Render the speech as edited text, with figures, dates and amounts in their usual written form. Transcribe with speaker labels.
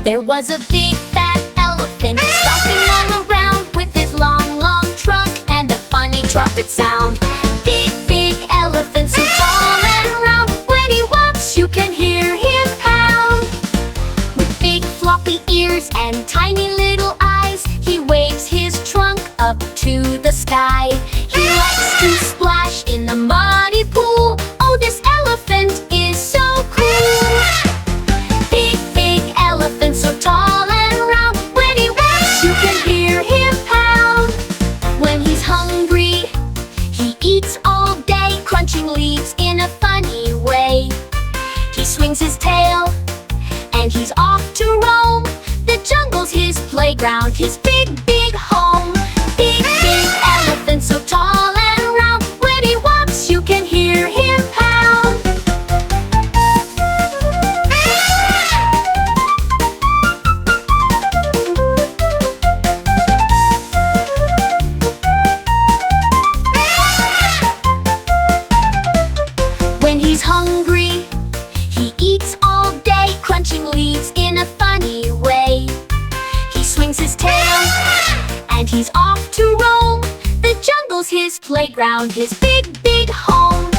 Speaker 1: There was a big fat elephant stomping all around with his long, long trunk and a funny trumpet sound. Big, big elephant, so tall and round. When he walks, you can hear him pound. With big floppy ears and tiny little eyes, he waves his trunk up to the sky. He likes to splash in the muddy pool. Oh, this elephant is so cool. Big, big elephant, so tall and round. When he walks, you can hear him pound. When he's hungry, he eats all day, crunching leaves in a funny way. He swings his tail, and he's off to roam. The jungle's his playground, his big, big home. Big, big elephant, so tall and round. When he walks, you can hear him pound. When he's hungry, he eats all day, crunching leaves in a funny way. He swings his tail, and he's off to roam. The jungle's his playground, his big, big home.